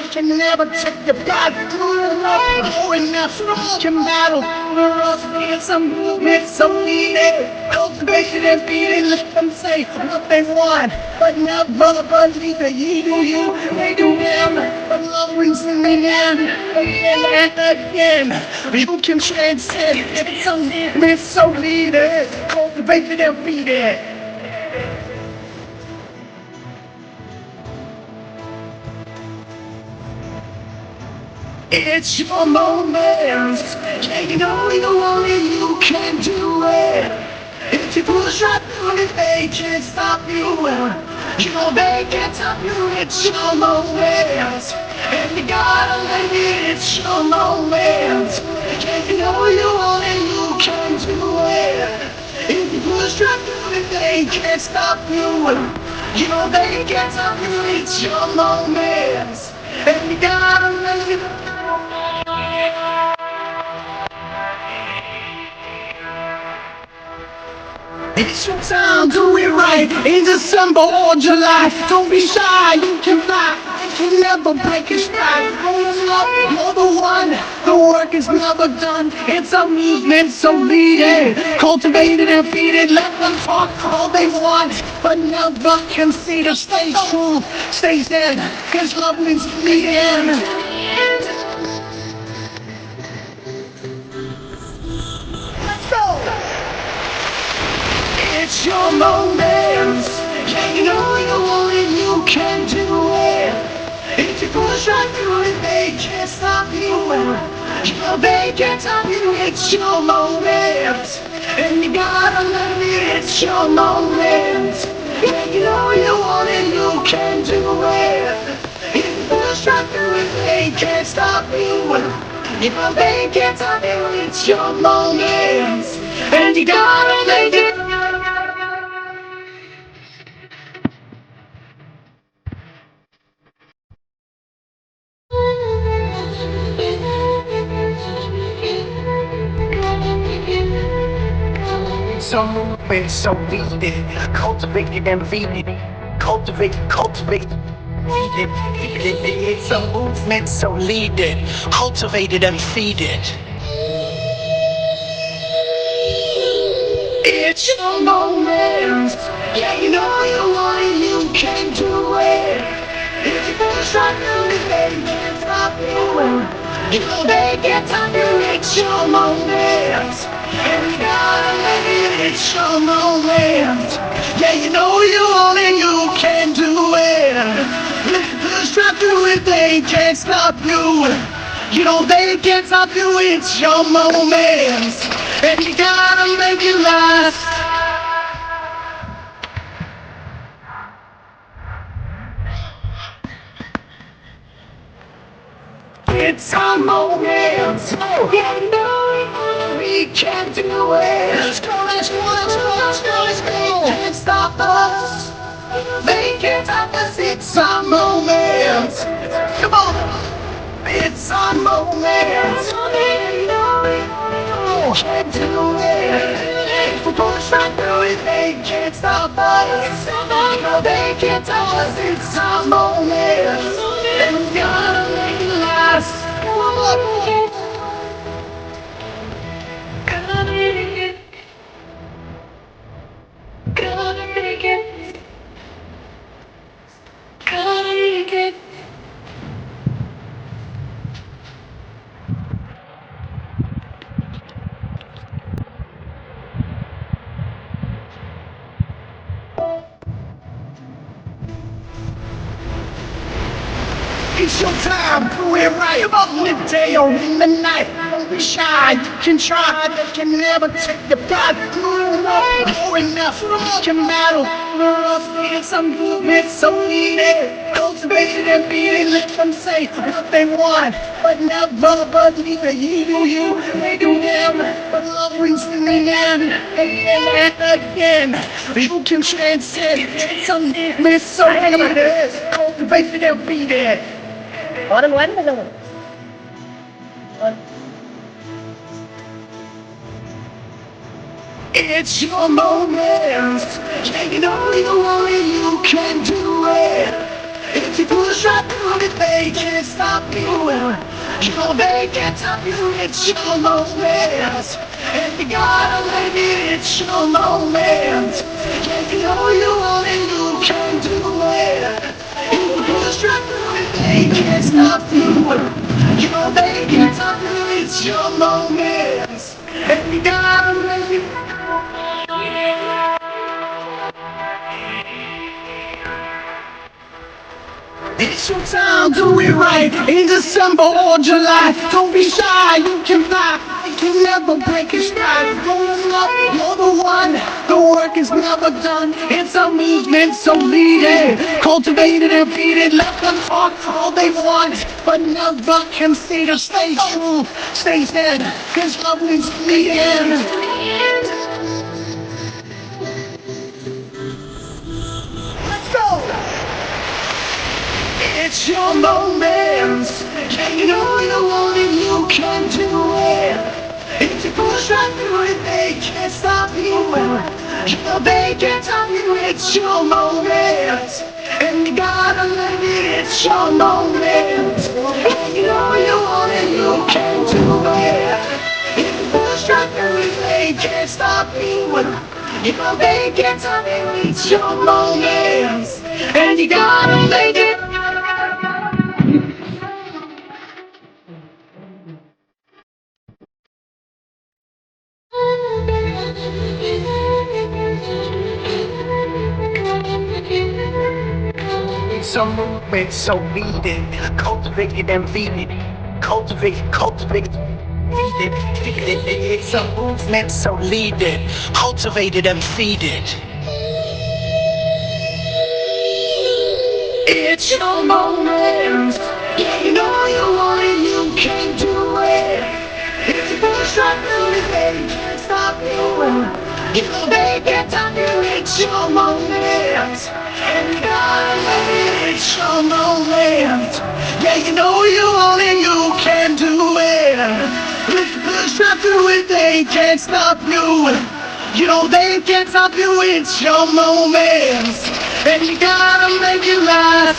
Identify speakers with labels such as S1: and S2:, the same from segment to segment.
S1: that can never take the back. Going after all your battle. It's a movement so needed. Cultivation and feeding, let them say what they want, but never believe that you do you. They do them, but love wins in the end. Again and again, you can transcend. It's a movement so needed. Cultivation and feeding. It's your moment. Yeah, you know you want it, you can do it. If you push right through it, they can't stop you. You know they can't stop you. It's your moment, and you gotta let it. It's your moment. Yeah, you know you want it, you can do it. If you push right through it, they can't stop you. You know they can't stop you. It's your moment, and you gotta let it. It's your time, do it right. In December or July, don't be shy, you can fly. You can never break your stride. You're the one, the work is never done. It's a movement, so lead it. Cultivate it and feed it. Let them talk all they want, but never concede or stay true. Stay stand, cause love wins in the end. Let's go! It's your moment. Yeah, you know you want it, you can do it. If you push right through it, they can't stop you. You know they can't stop you. It's your moment, and you gotta let it. It's your moment. Yeah, you know you want it, you can do it. If you push right through it, they can't stop you. You know they can't stop you. It's your moment, and you gotta let it. So movement, so needed. Cultivate it and feed it. Cultivate, cultivate. Feed it, feed it. It's a movement, so lead it. Cultivate it and feed it. It's your moment. Yeah, you know you want it, you can do it. If you push right through it, they can't stop you. You know they can't stop you. It's your moment. And you gotta let it. It's your moment. Yeah, you know you want it, you can do it. If you push right through it, they can't stop you. You know they can't stop you. It's your moment. And you gotta make it last. It's our moment. Yeah, no, we can't do it. Let's go, let's go, let's go, let's go, let's go. They can't stop us. They can't stop us. It's our moment. Come on. It's our moment. We can't do it. If we push right through it, they can't stop us. No, they can't stop us. It's our moment. And we're gonna make it last. Gonna make it. Gonna make it. Gonna make it. It's your time, do it right about midday or in the night. Don't be shy, you can try, but can never take the back. Going after all your battle. It's a movement so needed. Cultivate and feed it, let them say what they want, but never believe that you do you. They do them, but love wins in the end. Again and again, you can transcend. It's a movement so needed. Cultivate and feed it.
S2: Orang luar belum.
S1: It's your moment. Yeah, you know you want it, you can do it. If you push right through it, they can't stop you. You know they can't stop you, it's your moment. And you gotta let it, it's your moment. Yeah, you know you want it, you can do it. If you push right through it, they can't stop you. You know they can't stop you, it's your moment. And you gotta let it. It's your time, do it right. In December or July, don't be shy, you can fly. You can never break your stride. Rolling up, you're the one. The work is never done. It's a movement, so lead it. Cultivated and feed it. Let them talk all they want, but never consider. Stay true, stay steady, cause love is bleeding. Let's go! It's your moment. Yeah, you know you want it, you can do it. If you push right through it, they can't stop you. You know they can't stop you, it's your moment. And you gotta let it, it's your moment. Yeah, you know you want it, you can do it. If you push right through it, they can't stop you. You know they can't stop you, it's your moment. And you gotta make it. Some movement so needed, cultivated and feed it, cultivated, feed it. It's a movement so needed, cultivated and feed it. It's your moment. Yeah, you know you want it, you can do it. If you push right through it, they can't stop you. You know they can't stop you, it's your moment. And you gotta let it, it's your moment. Yeah, you know you want it, you can do it. If you push right through it, they can't stop you. You know they can't stop you, it's your moment. And you gotta make it last.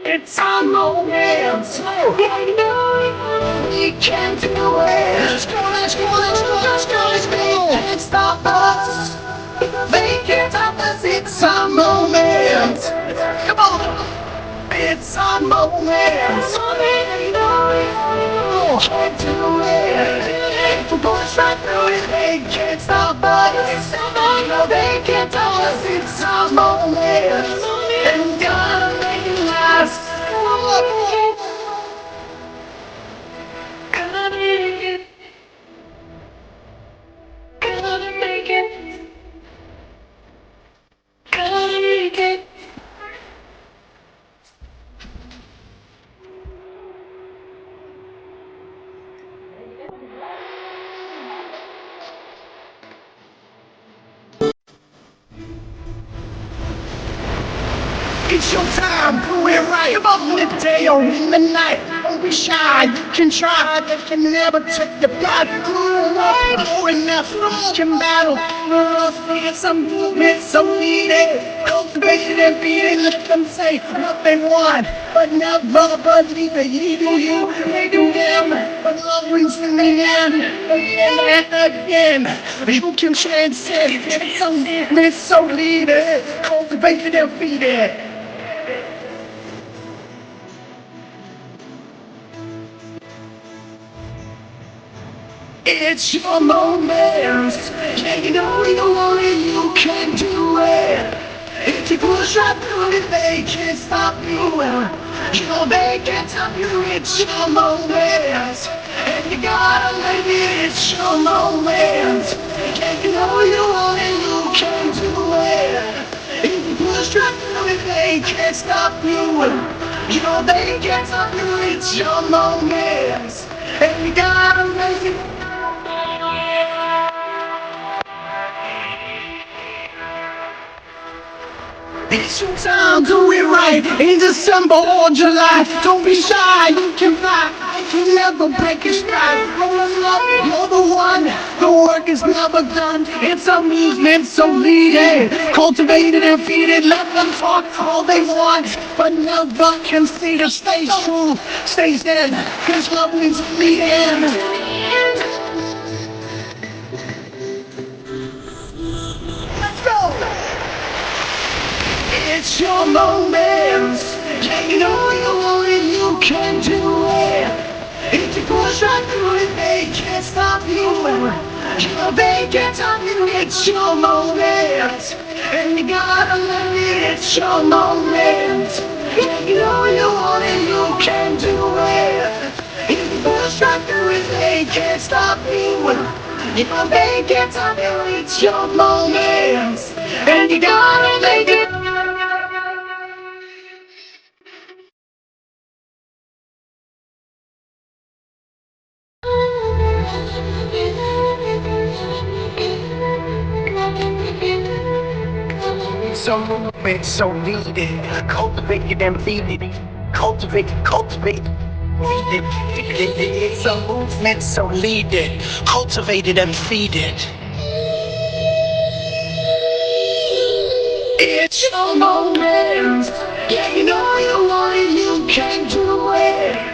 S1: It's our moment. Yeah, you know we can do it. Let's go, let's go, let's go, let's go, let's go. They can't stop us. They can't stop us. It's our moment. Come on. It's our moment. You know we can do it. If we push right through it, they can't stop us. You know they can't stop us. It's our moment. And gotta make it last. Gotta make it. Gotta make it. Gotta make it. It's your time, do it right. About in the day or in the night. Don't be shy, you can try, but can never take the blood. Or enough, you can battle. It's some movement so needed. Cultivated and beating, let them say what they want, but never believe it. You do you, they do them. But love wins in the end, again and again. You can transcend, it's some movement so needed. Cultivated and beaten. It's your moment. Yeah, you know you want it, you can do it. If you push right through it, they can't stop you. You know they can't stop you, it's your moment. And you gotta let it, it's your moment. Yeah, you know you want it, you can do it. If you push right through it, they can't stop you. You know they can't stop you, it's your moment. And you gotta make it. It's your time, do it right. In December or July, don't be shy, you can fly. You never break your stride. You're the one. The work is never done. It's a movement, so lead it. Cultivated and feed it. Let them talk all they want, but never concede or stay true. Stay zen, cause love is the end. Let's go! It's your moment. Yeah, you know you want it, you can do it. If you push right through it, they can't stop you. They can't stop you. It's your moment, and you gotta let it. It's your moment. Yeah, you know you want it, you can do it. If you push right through it, they can't stop you. They can't stop you. It's your moment, and you gotta make it. So movement, so needed. Cultivate it and feed it. Cultivate, cultivate. Feed it, feed it. It's a movement, so lead it. Cultivate it and feed it. It's your moment. Yeah, you know you want it, you can do it.